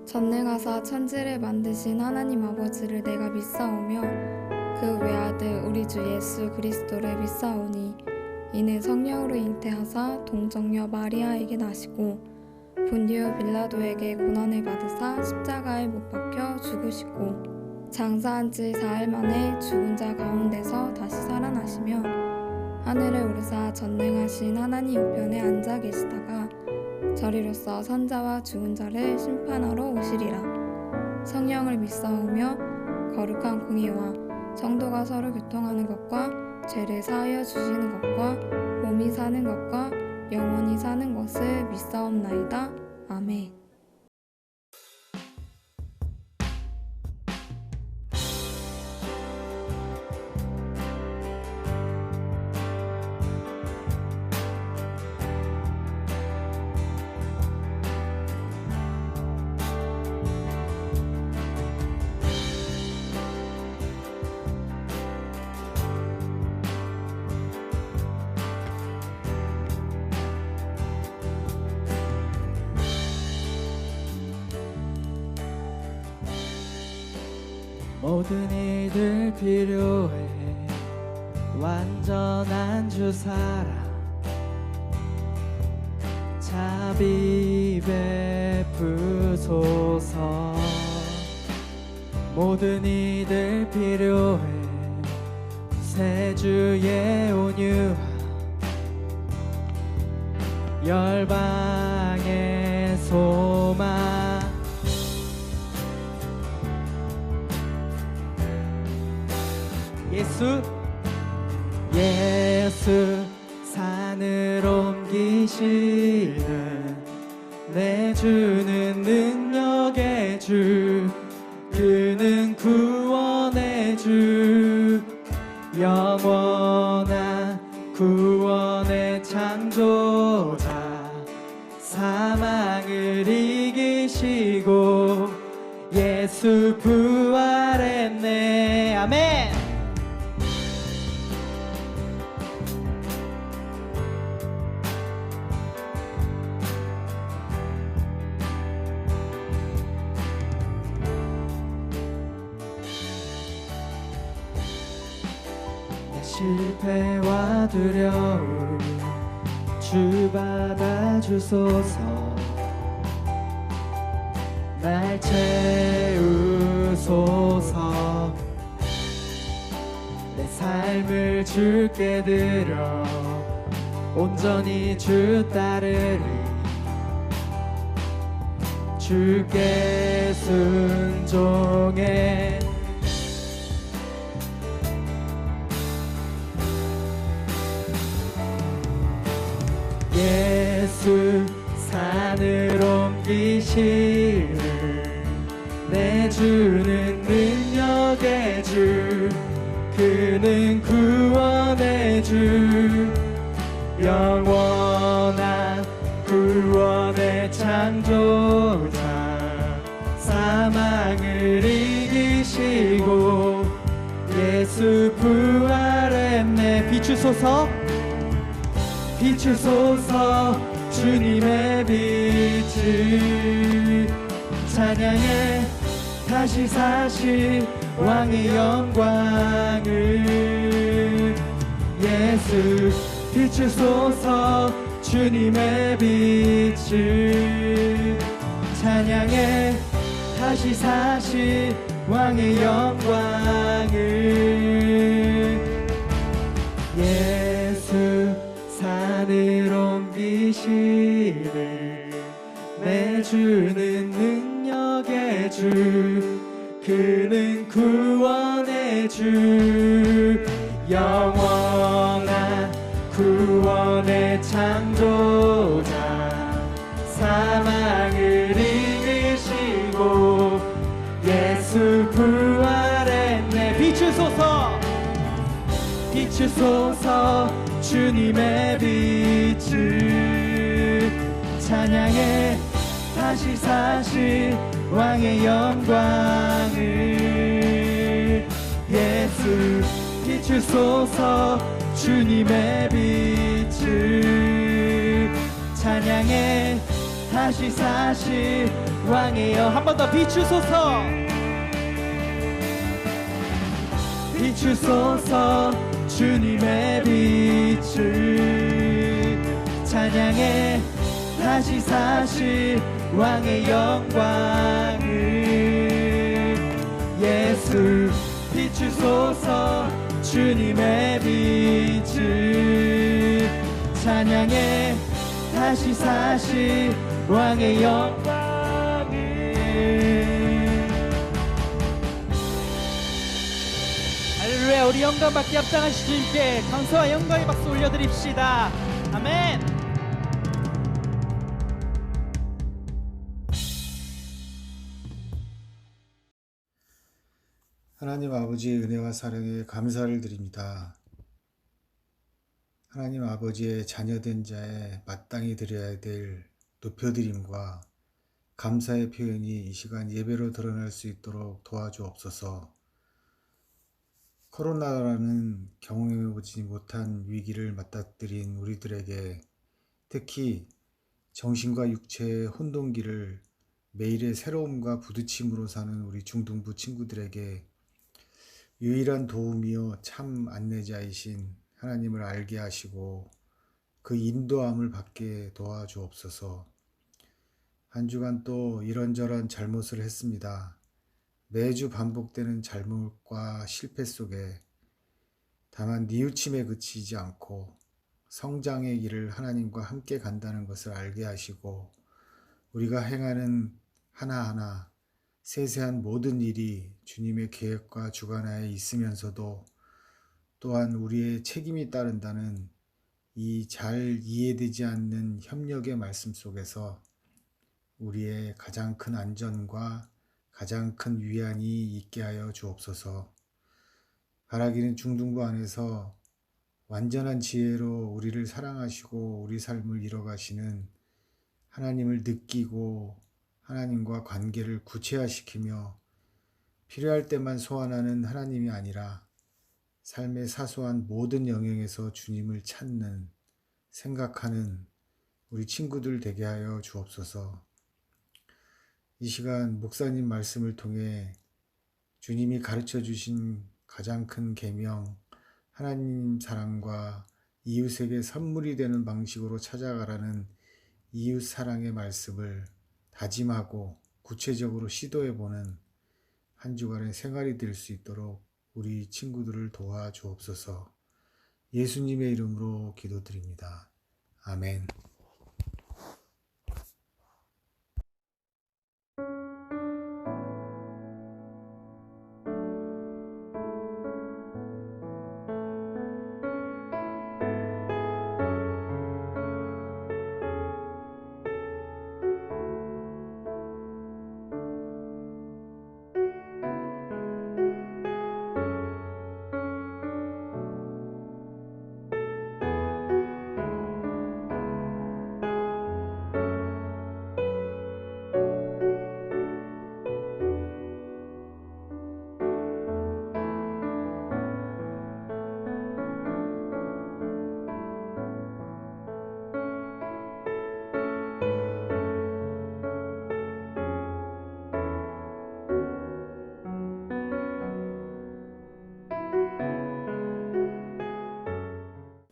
전능하사 천지를 만드신 하나님 아버지를 내가 믿사오며 그 외아들 우리 주 예수 그리스도를 믿사오니 이는 성령으로 잉태하사 동정녀 마리아에게 나시고 본디오 빌라도에게 고난을 받으사 십자가에 못 박혀 죽으시고 장사한 지 4일 만에 죽은 자 가운데서 다시 살아나시며 하늘에 오르사 전능하신 하나님 우편에 앉아 계시다가 저리로서 선자와 죽은 자를 심판하러 오시리라. 성령을 믿사오며 거룩한 공의와 성도가 서로 교통하는 것과 죄를 사하여 주시는 것과 몸이 사는 것과 영원히 사는 것을 믿사옵나이다. 아멘. 모든 이들 필요해 완전한 주 사랑 자비 베푸소서. 모든 이들 필요해 새 주의 온유와 열방의 소망 예수 산을 옮기시는 내 주는 능력의 주 그는 구원의 주 영원한 구원의 창조자 사망을 이기시고 예수 부활했네. 아멘. 실패와 두려움 주 받아주소서. 날 채우소서. 내 삶을 주께 드려 온전히 주 따르리. 주께 순종해. 예수 산을 옮기시는 내 주는 능력의 주 그는 구원의 주 영원한 구원의 창조자 사망을 이기시고 예수 부활했네. 비추소서 비추소서 주님의 빛을 찬양해. 다시 사실 왕의 영광을 예수 비추소서 주님의 빛을 찬양해. 다시 사실 왕의 영광을 예수 산을 옮기시네 내 주는 능력의 주 그는 구원의 주 영원한 구원의 창조자 사망을 이기시고 예수 부활했네. 비추소서 비추소서 주님의 빛을 찬양해. 다시 사실 왕의 영광을 예수 비추소서 주님의 빛을 찬양해. 다시 사실 왕이여. 한 번 더 비추소서. 비추소서 주님의 빛을 찬양해 다시 사실 왕의 영광을. 예수 비추소서 주님의 빛을 찬양해 다시 사실 왕의 영광을. 할렐루야. 우리 영광받기 합당하신 주님께 감사와 영광의 박수 올려드립시다. 아멘. 하나님 아버지의 은혜와 사랑에 감사를 드립니다. 하나님 아버지의 자녀된 자에 마땅히 드려야 될 높여드림과 감사의 표현이 이 시간 예배로 드러날 수 있도록 도와주옵소서. 코로나라는 경험해보지 못한 위기를 맞닥뜨린 우리들에게, 특히 정신과 육체의 혼돈기를 매일의 새로움과 부딪힘으로 사는 우리 중등부 친구들에게 유일한 도움이요 참 안내자이신 하나님을 알게 하시고 그 인도함을 받게 도와주옵소서. 한 주간 또 이런저런 잘못을 했습니다. 매주 반복되는 잘못과 실패 속에 다만 뉘우침에 그치지 않고 성장의 길을 하나님과 함께 간다는 것을 알게 하시고, 우리가 행하는 하나하나 세세한 모든 일이 주님의 계획과 주관하에 있으면서도 또한 우리의 책임이 따른다는 이 잘 이해되지 않는 협력의 말씀 속에서 우리의 가장 큰 안전과 가장 큰 위안이 있게 하여 주옵소서. 바라기는 중등부 안에서 완전한 지혜로 우리를 사랑하시고 우리 삶을 이뤄가시는 하나님을 느끼고 하나님과 관계를 구체화시키며 필요할 때만 소환하는 하나님이 아니라 삶의 사소한 모든 영역에서 주님을 찾는, 생각하는 우리 친구들 되게 하여 주옵소서. 이 시간 목사님 말씀을 통해 주님이 가르쳐 주신 가장 큰 계명, 하나님 사랑과 이웃에게 선물이 되는 방식으로 찾아가라는 이웃 사랑의 말씀을 다짐하고 구체적으로 시도해보는 한 주간의 생활이 될 수 있도록 우리 친구들을 도와주옵소서. 예수님의 이름으로 기도드립니다. 아멘.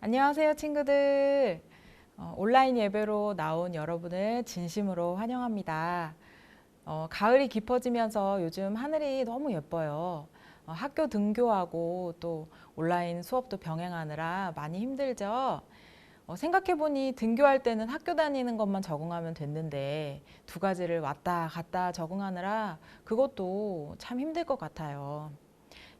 안녕하세요, 친구들. 온라인 예배로 나온 여러분을 진심으로 환영합니다. 가을이 깊어지면서 요즘 하늘이 너무 예뻐요. 학교 등교하고 또 온라인 수업도 병행하느라 많이 힘들죠? 생각해보니 등교할 때는 학교 다니는 것만 적응하면 됐는데 두 가지를 왔다 갔다 적응하느라 그것도 참 힘들 것 같아요.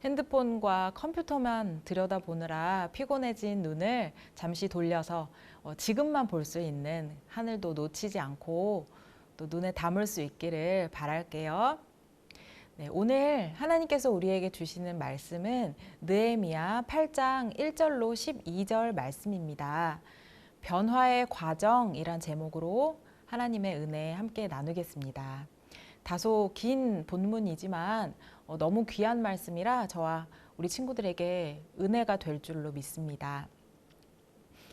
핸드폰과 컴퓨터만 들여다보느라 피곤해진 눈을 잠시 돌려서 지금만 볼 수 있는 하늘도 놓치지 않고 또 눈에 담을 수 있기를 바랄게요. 네, 오늘 하나님께서 우리에게 주시는 말씀은 느헤미야 8장 1절로 12절 말씀입니다. 변화의 과정이란 제목으로 하나님의 은혜 함께 나누겠습니다. 다소 긴 본문이지만 너무 귀한 말씀이라 저와 우리 친구들에게 은혜가 될 줄로 믿습니다.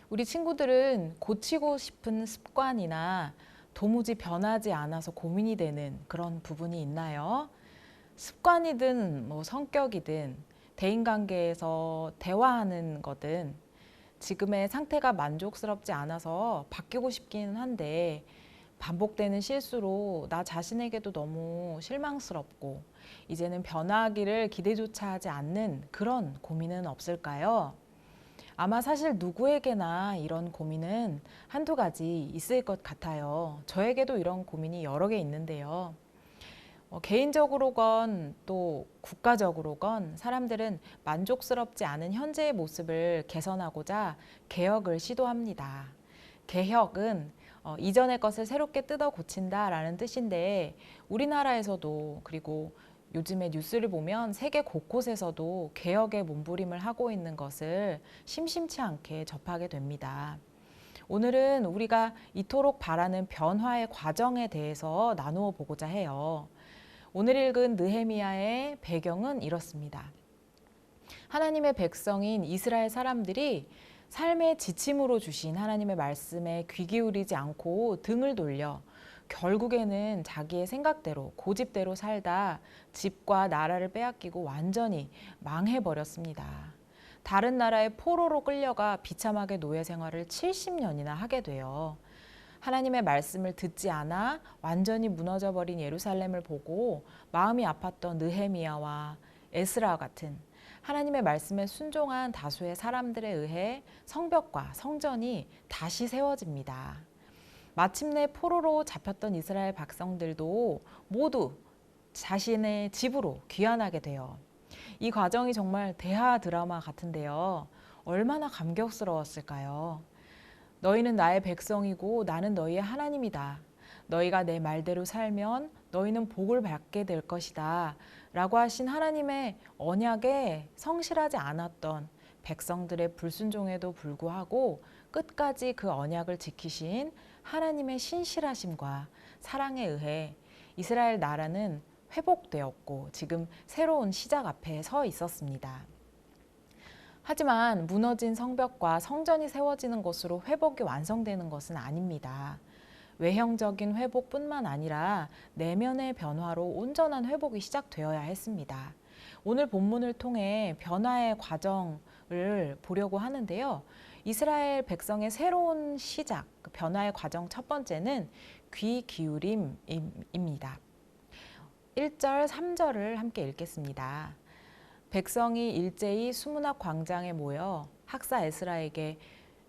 우리 친구들은 고치고 싶은 습관이나 도무지 변하지 않아서 고민이 되는 그런 부분이 있나요? 습관이든 성격이든 대인관계에서 대화하는 거든 지금의 상태가 만족스럽지 않아서 바뀌고 싶기는 한데 반복되는 실수로 나 자신에게도 너무 실망스럽고 이제는 변화하기를 기대조차 하지 않는 그런 고민은 없을까요? 아마 사실 누구에게나 이런 고민은 한두 가지 있을 것 같아요. 저에게도 이런 고민이 여러 개 있는데요. 개인적으로건 또 국가적으로건 사람들은 만족스럽지 않은 현재의 모습을 개선하고자 개혁을 시도합니다. 개혁은 이전의 것을 새롭게 뜯어 고친다라는 뜻인데 우리나라에서도 그리고 요즘에 뉴스를 보면 세계 곳곳에서도 개혁의 몸부림을 하고 있는 것을 심심치 않게 접하게 됩니다. 오늘은 우리가 이토록 바라는 변화의 과정에 대해서 나누어 보고자 해요. 오늘 읽은 느헤미야의 배경은 이렇습니다. 하나님의 백성인 이스라엘 사람들이 삶의 지침으로 주신 하나님의 말씀에 귀 기울이지 않고 등을 돌려 결국에는 자기의 생각대로 고집대로 살다 집과 나라를 빼앗기고 완전히 망해버렸습니다. 다른 나라의 포로로 끌려가 비참하게 노예 생활을 70년이나 하게 돼요. 하나님의 말씀을 듣지 않아 완전히 무너져버린 예루살렘을 보고 마음이 아팠던 느헤미야와 에스라 같은 하나님의 말씀에 순종한 다수의 사람들에 의해 성벽과 성전이 다시 세워집니다. 마침내 포로로 잡혔던 이스라엘 백성들도 모두 자신의 집으로 귀환하게 돼요. 이 과정이 정말 대하 드라마 같은데요. 얼마나 감격스러웠을까요? 너희는 나의 백성이고 나는 너희의 하나님이다. 너희가 내 말대로 살면 너희는 복을 받게 될 것이다. 라고 하신 하나님의 언약에 성실하지 않았던 백성들의 불순종에도 불구하고 끝까지 그 언약을 지키신 하나님의 신실하심과 사랑에 의해 이스라엘 나라는 회복되었고 지금 새로운 시작 앞에 서 있었습니다. 하지만 무너진 성벽과 성전이 세워지는 것으로 회복이 완성되는 것은 아닙니다. 외형적인 회복뿐만 아니라 내면의 변화로 온전한 회복이 시작되어야 했습니다. 오늘 본문을 통해 변화의 과정을 보려고 하는데요. 이스라엘 백성의 새로운 시작, 변화의 과정 첫 번째는 귀 기울임입니다. 1절, 3절을 함께 읽겠습니다. 백성이 일제히 수문학 광장에 모여 학사 에스라에게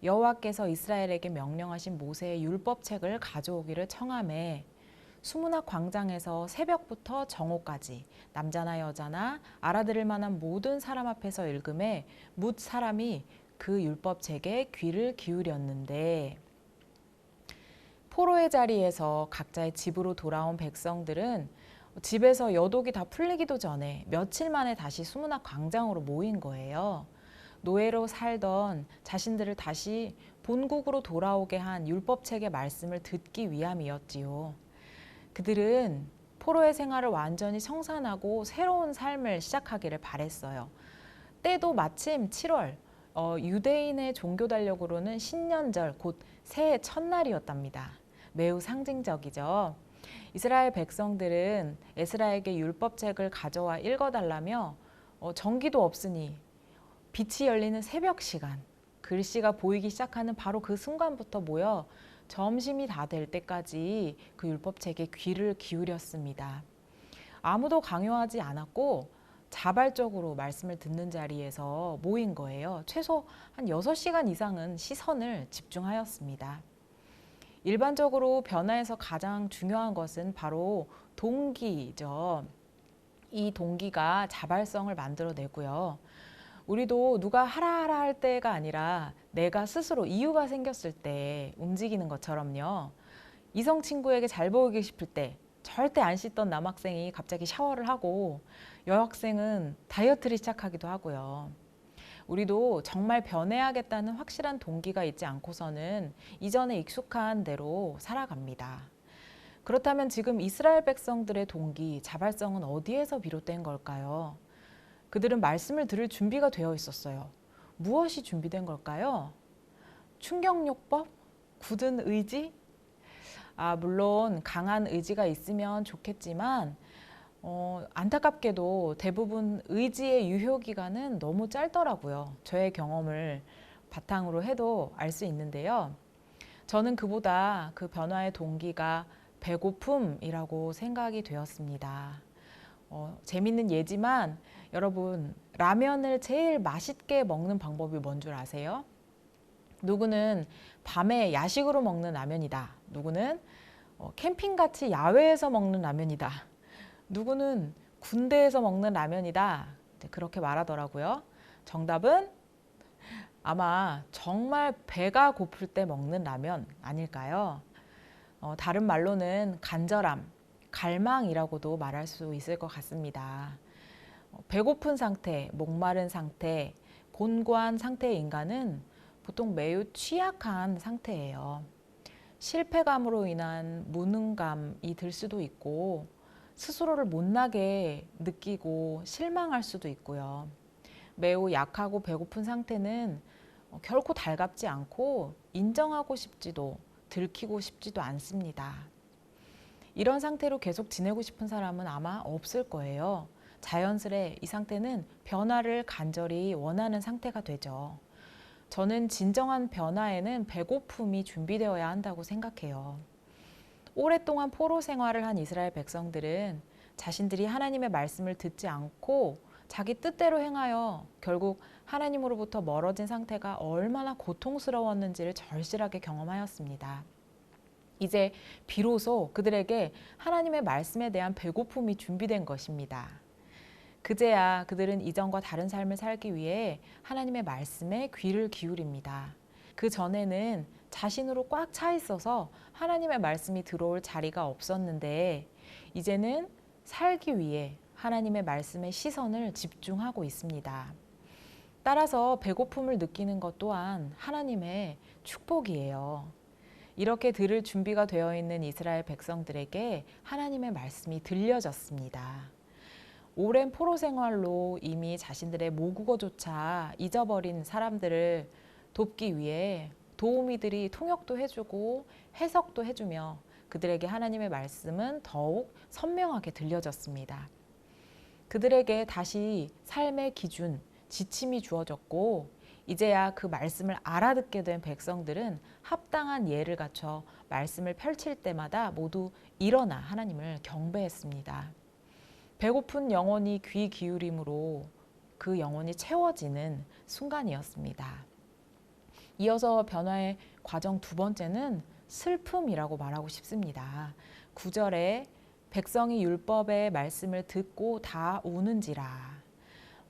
여호와께서 이스라엘에게 명령하신 모세의 율법책을 가져오기를 청하매 수문학 광장에서 새벽부터 정오까지 남자나 여자나 알아들을 만한 모든 사람 앞에서 읽음에 뭇 사람이 그 율법책에 귀를 기울였는데 포로의 자리에서 각자의 집으로 돌아온 백성들은 집에서 여독이 다 풀리기도 전에 며칠 만에 다시 수문학 광장으로 모인 거예요. 노예로 살던 자신들을 다시 본국으로 돌아오게 한 율법책의 말씀을 듣기 위함이었지요. 그들은 포로의 생활을 완전히 청산하고 새로운 삶을 시작하기를 바랬어요. 때도 마침 7월, 유대인의 종교 달력으로는 신년절 곧 새해 첫날이었답니다. 매우 상징적이죠. 이스라엘 백성들은 에스라에게 율법책을 가져와 읽어달라며 전기도 없으니 빛이 열리는 새벽 시간, 글씨가 보이기 시작하는 바로 그 순간부터 모여 점심이 다 될 때까지 그 율법책에 귀를 기울였습니다. 아무도 강요하지 않았고 자발적으로 말씀을 듣는 자리에서 모인 거예요. 최소 한 6시간 이상은 시선을 집중하였습니다. 일반적으로 변화에서 가장 중요한 것은 바로 동기죠. 이 동기가 자발성을 만들어내고요. 우리도 누가 하라 할 때가 아니라 내가 스스로 이유가 생겼을 때 움직이는 것처럼요. 이성 친구에게 잘 보이기 싶을 때 절대 안 씻던 남학생이 갑자기 샤워를 하고 여학생은 다이어트를 시작하기도 하고요. 우리도 정말 변해야겠다는 확실한 동기가 있지 않고서는 이전에 익숙한 대로 살아갑니다. 그렇다면 지금 이스라엘 백성들의 동기, 자발성은 어디에서 비롯된 걸까요? 그들은 말씀을 들을 준비가 되어 있었어요. 무엇이 준비된 걸까요? 충격요법? 굳은 의지? 물론 강한 의지가 있으면 좋겠지만 안타깝게도 대부분 의지의 유효 기간은 너무 짧더라고요. 저의 경험을 바탕으로 해도 알 수 있는데요. 저는 그보다 그 변화의 동기가 배고픔이라고 생각이 되었습니다. 재밌는 예지만 여러분, 라면을 제일 맛있게 먹는 방법이 뭔 줄 아세요? 누구는 밤에 야식으로 먹는 라면이다. 누구는 캠핑같이 야외에서 먹는 라면이다. 누구는 군대에서 먹는 라면이다. 그렇게 말하더라고요. 정답은 아마 정말 배가 고플 때 먹는 라면 아닐까요? 다른 말로는 간절함, 갈망이라고도 말할 수 있을 것 같습니다. 배고픈 상태, 목마른 상태, 곤고한 상태의 인간은 보통 매우 취약한 상태예요. 실패감으로 인한 무능감이 들 수도 있고 스스로를 못나게 느끼고 실망할 수도 있고요. 매우 약하고 배고픈 상태는 결코 달갑지 않고 인정하고 싶지도 들키고 싶지도 않습니다. 이런 상태로 계속 지내고 싶은 사람은 아마 없을 거예요. 자연스레 이 상태는 변화를 간절히 원하는 상태가 되죠. 저는 진정한 변화에는 배고픔이 준비되어야 한다고 생각해요. 오랫동안 포로 생활을 한 이스라엘 백성들은 자신들이 하나님의 말씀을 듣지 않고 자기 뜻대로 행하여 결국 하나님으로부터 멀어진 상태가 얼마나 고통스러웠는지를 절실하게 경험하였습니다. 이제 비로소 그들에게 하나님의 말씀에 대한 배고픔이 준비된 것입니다. 그제야 그들은 이전과 다른 삶을 살기 위해 하나님의 말씀에 귀를 기울입니다. 그 전에는 자신으로 꽉 차 있어서 하나님의 말씀이 들어올 자리가 없었는데 이제는 살기 위해 하나님의 말씀에 시선을 집중하고 있습니다. 따라서 배고픔을 느끼는 것 또한 하나님의 축복이에요. 이렇게 들을 준비가 되어 있는 이스라엘 백성들에게 하나님의 말씀이 들려졌습니다. 오랜 포로 생활로 이미 자신들의 모국어조차 잊어버린 사람들을 돕기 위해 도우미들이 통역도 해주고 해석도 해주며 그들에게 하나님의 말씀은 더욱 선명하게 들려졌습니다. 그들에게 다시 삶의 기준, 지침이 주어졌고 이제야 그 말씀을 알아듣게 된 백성들은 합당한 예를 갖춰 말씀을 펼칠 때마다 모두 일어나 하나님을 경배했습니다. 배고픈 영혼이 귀 기울임으로 그 영혼이 채워지는 순간이었습니다. 이어서 변화의 과정 두 번째는 슬픔이라고 말하고 싶습니다. 9절에 백성이 율법의 말씀을 듣고 다 우는지라.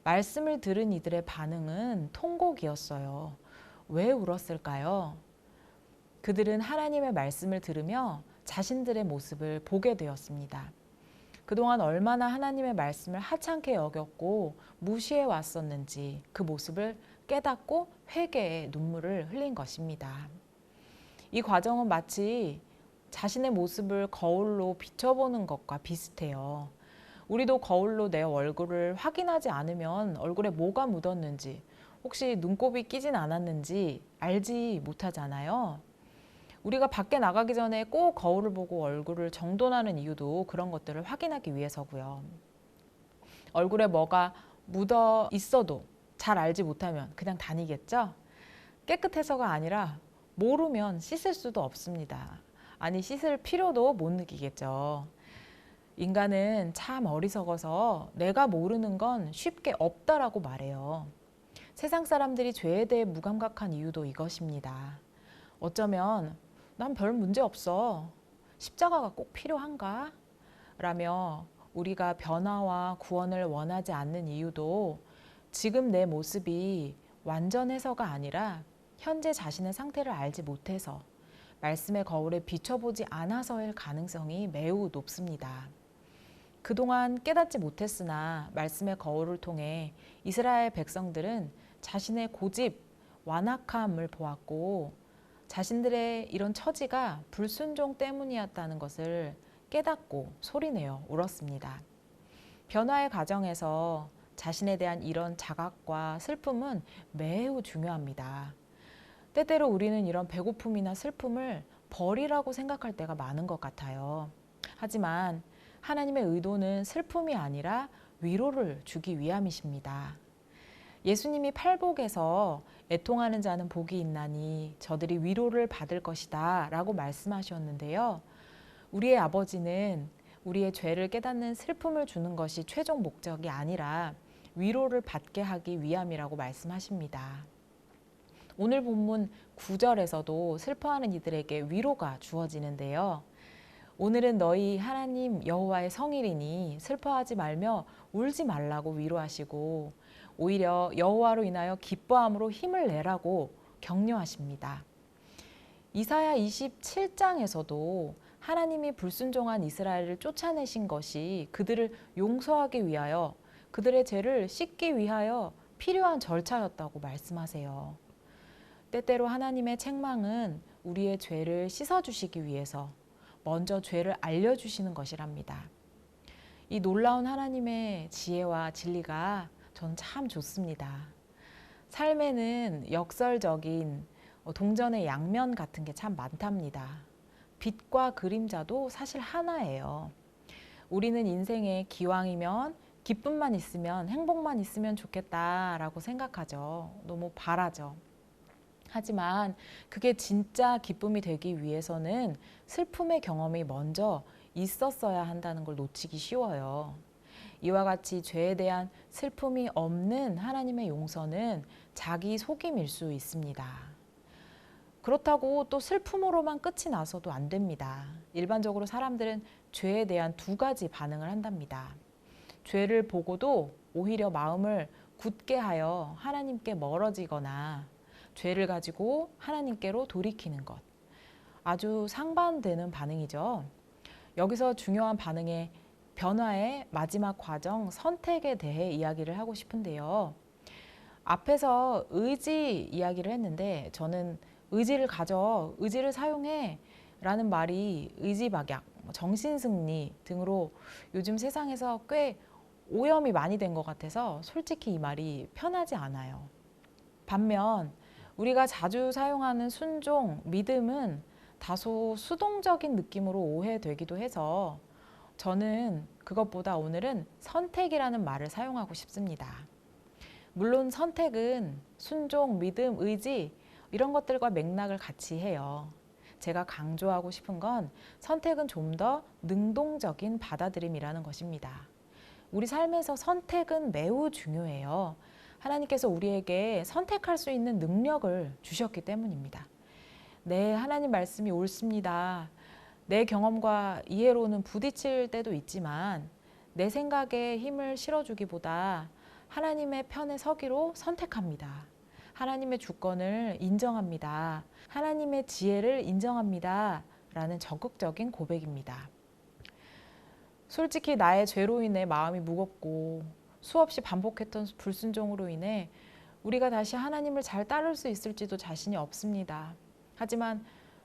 말씀을 들은 이들의 반응은 통곡이었어요. 왜 울었을까요? 그들은 하나님의 말씀을 들으며 자신들의 모습을 보게 되었습니다. 그동안 얼마나 하나님의 말씀을 하찮게 여겼고 무시해 왔었는지 그 모습을 깨닫고 회개의 눈물을 흘린 것입니다. 이 과정은 마치 자신의 모습을 거울로 비춰보는 것과 비슷해요. 우리도 거울로 내 얼굴을 확인하지 않으면 얼굴에 뭐가 묻었는지 혹시 눈곱이 끼진 않았는지 알지 못하잖아요. 우리가 밖에 나가기 전에 꼭 거울을 보고 얼굴을 정돈하는 이유도 그런 것들을 확인하기 위해서고요. 얼굴에 뭐가 묻어 있어도 잘 알지 못하면 그냥 다니겠죠? 깨끗해서가 아니라 모르면 씻을 수도 없습니다. 아니 씻을 필요도 못 느끼겠죠. 인간은 참 어리석어서 내가 모르는 건 쉽게 없다라고 말해요. 세상 사람들이 죄에 대해 무감각한 이유도 이것입니다. 어쩌면 난 별 문제 없어. 십자가가 꼭 필요한가? 라며 우리가 변화와 구원을 원하지 않는 이유도 지금 내 모습이 완전해서가 아니라 현재 자신의 상태를 알지 못해서 말씀의 거울에 비춰보지 않아서일 가능성이 매우 높습니다. 그동안 깨닫지 못했으나 말씀의 거울을 통해 이스라엘 백성들은 자신의 고집, 완악함을 보았고 자신들의 이런 처지가 불순종 때문이었다는 것을 깨닫고 소리내어 울었습니다. 변화의 과정에서 자신에 대한 이런 자각과 슬픔은 매우 중요합니다. 때때로 우리는 이런 배고픔이나 슬픔을 벌이라고 생각할 때가 많은 것 같아요. 하지만 하나님의 의도는 슬픔이 아니라 위로를 주기 위함이십니다. 예수님이 팔복에서 애통하는 자는 복이 있나니 저들이 위로를 받을 것이다 라고 말씀하셨는데요. 우리의 아버지는 우리의 죄를 깨닫는 슬픔을 주는 것이 최종 목적이 아니라 위로를 받게 하기 위함이라고 말씀하십니다. 오늘 본문 9절에서도 슬퍼하는 이들에게 위로가 주어지는데요. 오늘은 너희 하나님 여호와의 성일이니 슬퍼하지 말며 울지 말라고 위로하시고 오히려 여호와로 인하여 기뻐함으로 힘을 내라고 격려하십니다. 이사야 27장에서도 하나님이 불순종한 이스라엘을 쫓아내신 것이 그들을 용서하기 위하여 그들의 죄를 씻기 위하여 필요한 절차였다고 말씀하세요. 때때로 하나님의 책망은 우리의 죄를 씻어주시기 위해서 먼저 죄를 알려주시는 것이랍니다. 이 놀라운 하나님의 지혜와 진리가 저는 참 좋습니다. 삶에는 역설적인 동전의 양면 같은 게 참 많답니다. 빛과 그림자도 사실 하나예요. 우리는 인생에 기왕이면 기쁨만 있으면 행복만 있으면 좋겠다라고 생각하죠. 너무 바라죠. 하지만 그게 진짜 기쁨이 되기 위해서는 슬픔의 경험이 먼저 있었어야 한다는 걸 놓치기 쉬워요. 이와 같이 죄에 대한 슬픔이 없는 하나님의 용서는 자기 속임일 수 있습니다. 그렇다고 또 슬픔으로만 끝이 나서도 안 됩니다. 일반적으로 사람들은 죄에 대한 두 가지 반응을 한답니다. 죄를 보고도 오히려 마음을 굳게 하여 하나님께 멀어지거나 죄를 가지고 하나님께로 돌이키는 것. 아주 상반되는 반응이죠. 여기서 중요한 반응의 변화의 마지막 과정, 선택에 대해 이야기를 하고 싶은데요. 앞에서 의지 이야기를 했는데 저는 의지를 가져, 의지를 사용해 라는 말이 의지박약, 정신승리 등으로 요즘 세상에서 꽤 오염이 많이 된 것 같아서 솔직히 이 말이 편하지 않아요. 반면 우리가 자주 사용하는 순종, 믿음은 다소 수동적인 느낌으로 오해되기도 해서 저는 그것보다 오늘은 선택이라는 말을 사용하고 싶습니다. 물론 선택은 순종, 믿음, 의지 이런 것들과 맥락을 같이 해요. 제가 강조하고 싶은 건 선택은 좀 더 능동적인 받아들임이라는 것입니다. 우리 삶에서 선택은 매우 중요해요. 하나님께서 우리에게 선택할 수 있는 능력을 주셨기 때문입니다. 네, 하나님 말씀이 옳습니다. 내 경험과 이해로는 부딪힐 때도 있지만 내 생각에 힘을 실어주기보다 하나님의 편에 서기로 선택합니다. 하나님의 주권을 인정합니다. 하나님의 지혜를 인정합니다. 라는 적극적인 고백입니다. 솔직히 나의 죄로 인해 마음이 무겁고 수없이 반복했던 불순종으로 인해 우리가 다시 하나님을 잘 따를 수 있을지도 자신이 없습니다. 하지만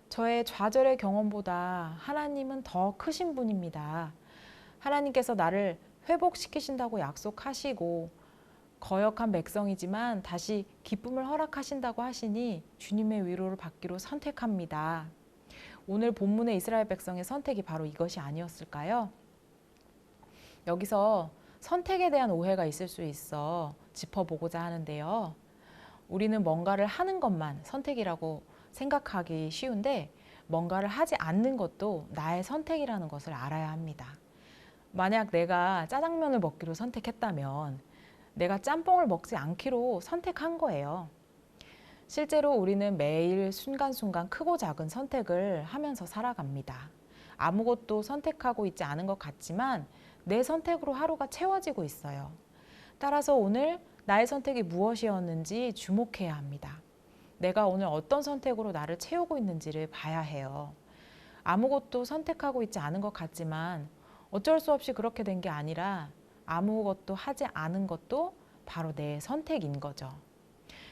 저의 좌절의 경험보다 하나님은 더 크신 분입니다. 하나님께서 나를 회복시키신다고 약속하시고 거역한 백성이지만 다시 기쁨을 허락하신다고 하시니 주님의 위로를 받기로 선택합니다. 오늘 본문의 이스라엘 백성의 선택이 바로 이것이 아니었을까요? 여기서 선택에 대한 오해가 있을 수 있어 짚어보고자 하는데요. 우리는 뭔가를 하는 것만 선택이라고 생각하기 쉬운데 뭔가를 하지 않는 것도 나의 선택이라는 것을 알아야 합니다. 만약 내가 짜장면을 먹기로 선택했다면 내가 짬뽕을 먹지 않기로 선택한 거예요. 실제로 우리는 매일 순간순간 크고 작은 선택을 하면서 살아갑니다. 아무것도 선택하고 있지 않은 것 같지만 내 선택으로 하루가 채워지고 있어요. 따라서 오늘 나의 선택이 무엇이었는지 주목해야 합니다. 내가 오늘 어떤 선택으로 나를 채우고 있는지를 봐야 해요. 아무것도 선택하고 있지 않은 것 같지만 어쩔 수 없이 그렇게 된 게 아니라 아무것도 하지 않은 것도 바로 내 선택인 거죠.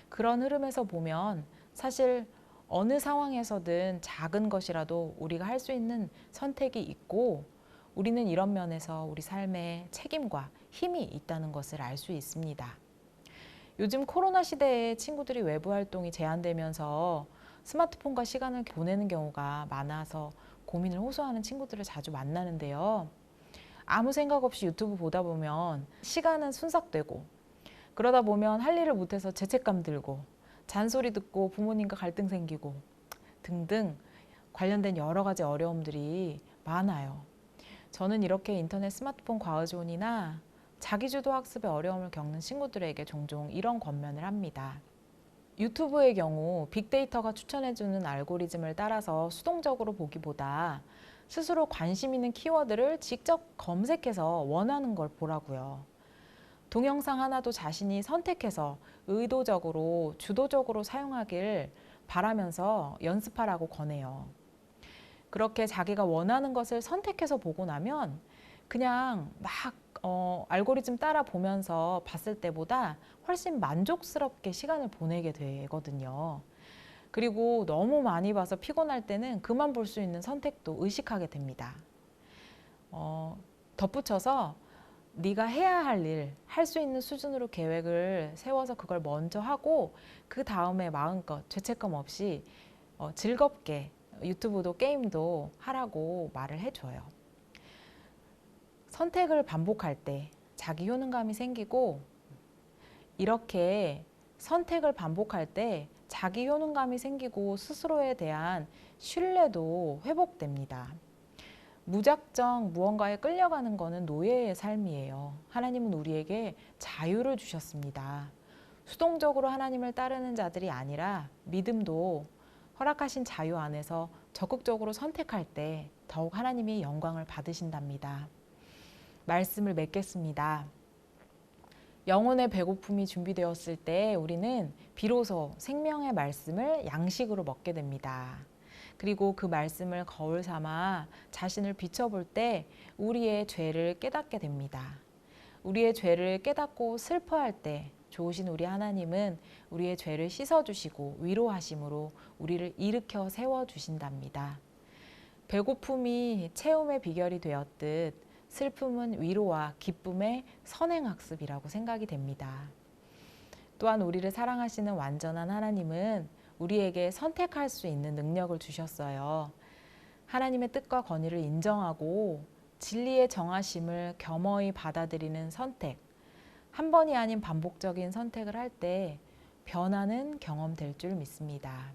그런 흐름에서 보면 사실 어느 상황에서든 작은 것이라도 우리가 할 수 있는 선택이 있고 우리는 이런 면에서 우리 삶에 책임과 힘이 있다는 것을 알 수 있습니다. 요즘 코로나 시대에 친구들이 외부 활동이 제한되면서 스마트폰과 시간을 보내는 경우가 많아서 고민을 호소하는 친구들을 자주 만나는데요. 아무 생각 없이 유튜브 보다 보면 시간은 순삭되고, 그러다 보면 할 일을 못해서 죄책감 들고, 잔소리 듣고 부모님과 갈등 생기고 등등 관련된 여러 가지 어려움들이 많아요. 저는 이렇게 인터넷 스마트폰 과의존이나 자기주도 학습의 어려움을 겪는 친구들에게 종종 이런 권면을 합니다. 유튜브의 경우 빅데이터가 추천해주는 알고리즘을 따라서 수동적으로 보기보다 스스로 관심 있는 키워드를 직접 검색해서 원하는 걸 보라고요. 동영상 하나도 자신이 선택해서 의도적으로, 주도적으로 사용하길 바라면서 연습하라고 권해요. 그렇게 자기가 원하는 것을 선택해서 보고 나면 그냥 막 알고리즘 따라 보면서 봤을 때보다 훨씬 만족스럽게 시간을 보내게 되거든요. 그리고 너무 많이 봐서 피곤할 때는 그만 볼 수 있는 선택도 의식하게 됩니다. 덧붙여서 네가 해야 할 일, 할 수 있는 수준으로 계획을 세워서 그걸 먼저 하고 그 다음에 마음껏 죄책감 없이 즐겁게 유튜브도 게임도 하라고 말을 해줘요. 선택을 반복할 때 자기 효능감이 생기고, 이렇게 선택을 반복할 때 자기 효능감이 생기고 스스로에 대한 신뢰도 회복됩니다. 무작정 무언가에 끌려가는 것은 노예의 삶이에요. 하나님은 우리에게 자유를 주셨습니다. 수동적으로 하나님을 따르는 자들이 아니라 믿음도 허락하신 자유 안에서 적극적으로 선택할 때 더욱 하나님이 영광을 받으신답니다. 말씀을 맺겠습니다. 영혼의 배고픔이 준비되었을 때 우리는 비로소 생명의 말씀을 양식으로 먹게 됩니다. 그리고 그 말씀을 거울 삼아 자신을 비춰볼 때 우리의 죄를 깨닫게 됩니다. 우리의 죄를 깨닫고 슬퍼할 때 좋으신 우리 하나님은 우리의 죄를 씻어주시고 위로하심으로 우리를 일으켜 세워주신답니다. 배고픔이 체험의 비결이 되었듯 슬픔은 위로와 기쁨의 선행학습이라고 생각이 됩니다. 또한 우리를 사랑하시는 완전한 하나님은 우리에게 선택할 수 있는 능력을 주셨어요. 하나님의 뜻과 권위를 인정하고 진리의 정하심을 겸허히 받아들이는 선택, 한 번이 아닌 반복적인 선택을 할 때 변화는 경험될 줄 믿습니다.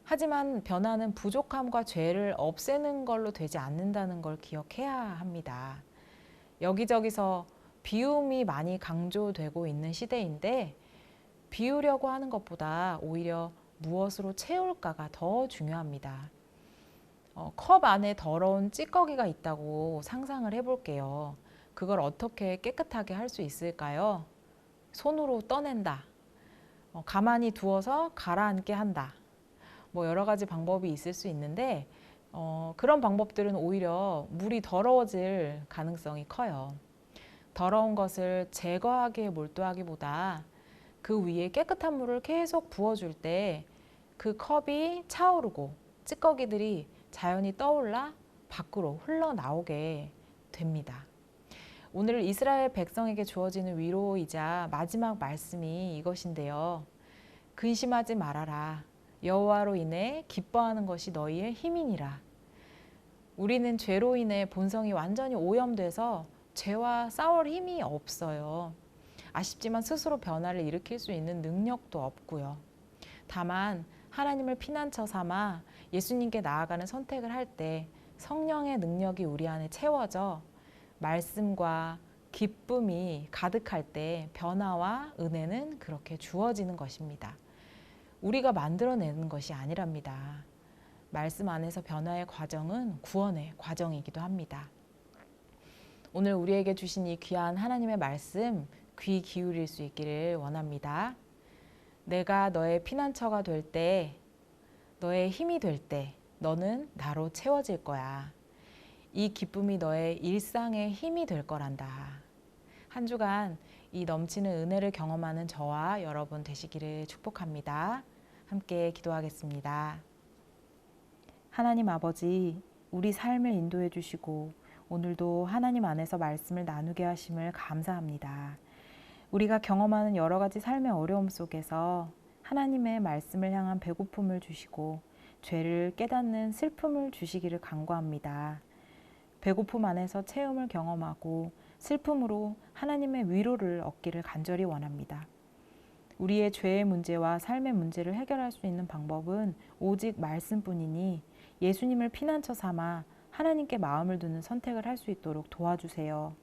하지만 변화는 부족함과 죄를 없애는 걸로 되지 않는다는 걸 기억해야 합니다. 여기저기서 비움이 많이 강조되고 있는 시대인데 비우려고 하는 것보다 오히려 무엇으로 채울까가 더 중요합니다. 컵 안에 더러운 찌꺼기가 있다고 상상을 해볼게요. 그걸 어떻게 깨끗하게 할 수 있을까요? 손으로 떠낸다. 가만히 두어서 가라앉게 한다. 여러 가지 방법이 있을 수 있는데 그런 방법들은 오히려 물이 더러워질 가능성이 커요. 더러운 것을 제거하기에 몰두하기보다 그 위에 깨끗한 물을 계속 부어줄 때 그 컵이 차오르고 찌꺼기들이 자연히 떠올라 밖으로 흘러나오게 됩니다. 오늘 이스라엘 백성에게 주어지는 위로이자 마지막 말씀이 이것인데요. 근심하지 말아라. 여호와로 인해 기뻐하는 것이 너희의 힘이니라. 우리는 죄로 인해 본성이 완전히 오염돼서 죄와 싸울 힘이 없어요. 아쉽지만 스스로 변화를 일으킬 수 있는 능력도 없고요. 다만 하나님을 피난처 삼아 예수님께 나아가는 선택을 할 때 성령의 능력이 우리 안에 채워져 말씀과 기쁨이 가득할 때 변화와 은혜는 그렇게 주어지는 것입니다. 우리가 만들어내는 것이 아니랍니다. 말씀 안에서 변화의 과정은 구원의 과정이기도 합니다. 오늘 우리에게 주신 이 귀한 하나님의 말씀 귀 기울일 수 있기를 원합니다. 내가 너의 피난처가 될 때, 너의 힘이 될 때 너는 나로 채워질 거야. 이 기쁨이 너의 일상의 힘이 될 거란다. 한 주간 이 넘치는 은혜를 경험하는 저와 여러분 되시기를 축복합니다. 함께 기도하겠습니다. 하나님 아버지, 우리 삶을 인도해 주시고 오늘도 하나님 안에서 말씀을 나누게 하심을 감사합니다. 우리가 경험하는 여러 가지 삶의 어려움 속에서 하나님의 말씀을 향한 배고픔을 주시고 죄를 깨닫는 슬픔을 주시기를 간구합니다. 배고픔 안에서 체험을 경험하고 슬픔으로 하나님의 위로를 얻기를 간절히 원합니다. 우리의 죄의 문제와 삶의 문제를 해결할 수 있는 방법은 오직 말씀뿐이니 예수님을 피난처 삼아 하나님께 마음을 두는 선택을 할 수 있도록 도와주세요.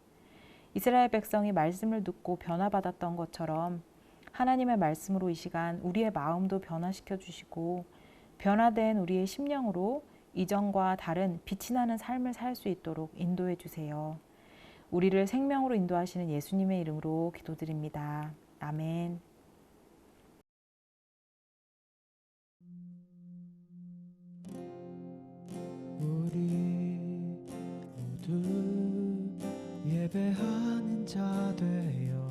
이스라엘 백성이 말씀을 듣고 변화받았던 것처럼 하나님의 말씀으로 이 시간 우리의 마음도 변화시켜 주시고 변화된 우리의 심령으로 이전과 다른 빛이 나는 삶을 살 수 있도록 인도해 주세요. 우리를 생명으로 인도하시는 예수님의 이름으로 기도드립니다. 아멘. 우리 모두 예배하는 자 되어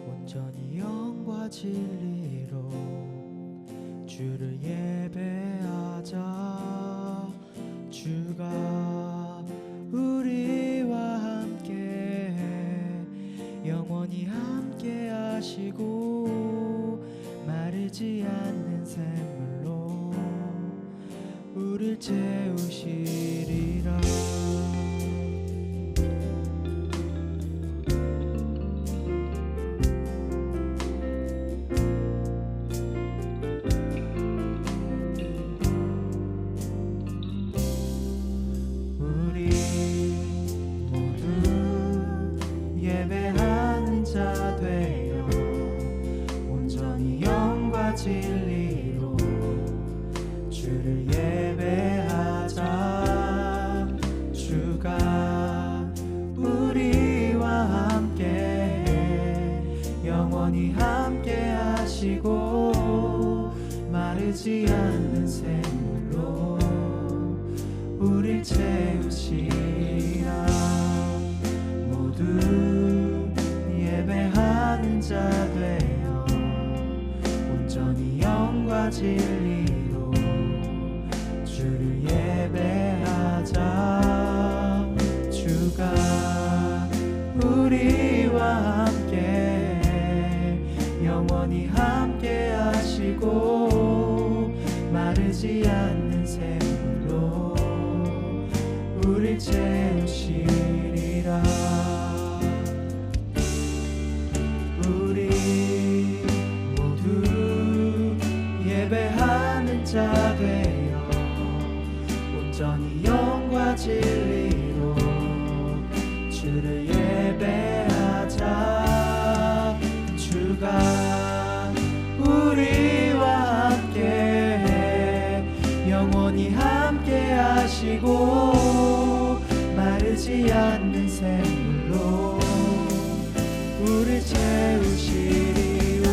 온전히 영과 진리로 주를 예배하자. 주가 우리와 함께 영원히 함께 하시고 마르지 않는 샘물로 우릴 채우시리라. 우리 모두 예배하는 자 되어 온전히 영과 진리로 주를 예배하자. 주가 우리와 함께 영원히 함께 하시고 마르지 않는 샘물로 우릴 채우시리라. 모두 예배하는 자 되어 온전히 영과 진리로 주를 예배하자. 주가 우리와 함께 영원히 함께 하시고 마르지 않는 샘물로 우릴 채우시리라. 우리 모두 예배하는 자 되어 온전히 영과 진리로 주를 예배하자. 주가 우리와 함께 영원히 함께 하시고 마르지 않는 샘물로 우릴 채우시리. 우리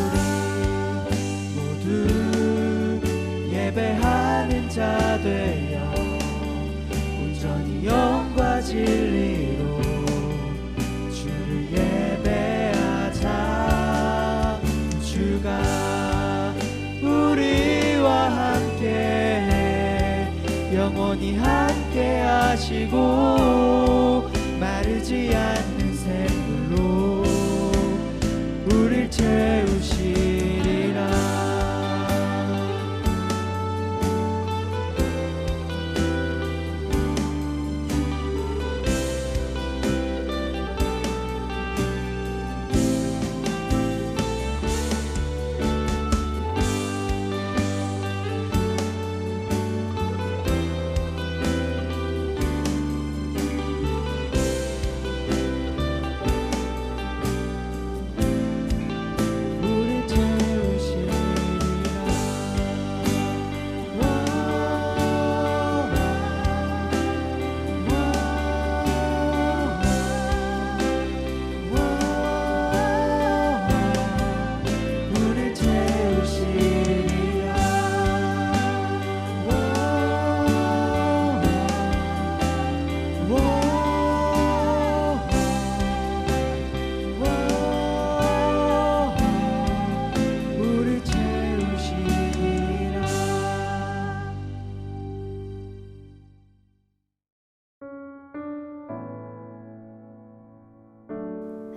모두 예배하는 자 되어 온전히 영과 진리로 주를 예배하자. 주가 우리와 함께 영원히 함께 하시고 마르지 않는 샘물로 우릴 채우시리라.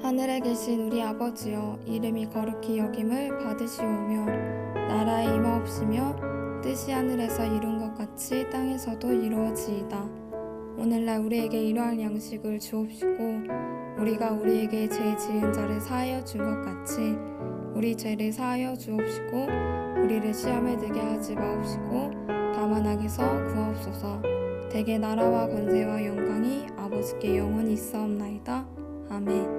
하늘에 계신 우리 아버지여, 이름이 거룩히 여김을 받으시오며 나라에 임하옵시며 뜻이 하늘에서 이룬 것 같이 땅에서도 이루어지이다. 오늘날 우리에게 일용할 양식을 주옵시고 우리가 우리에게 죄 지은 자를 사하여 준 것 같이 우리 죄를 사하여 주옵시고 우리를 시험에 들게 하지 마옵시고 다만 악에서 구하옵소서. 대개 나라와 권세와 영광이 아버지께 영원히 있사옵나이다. 아멘.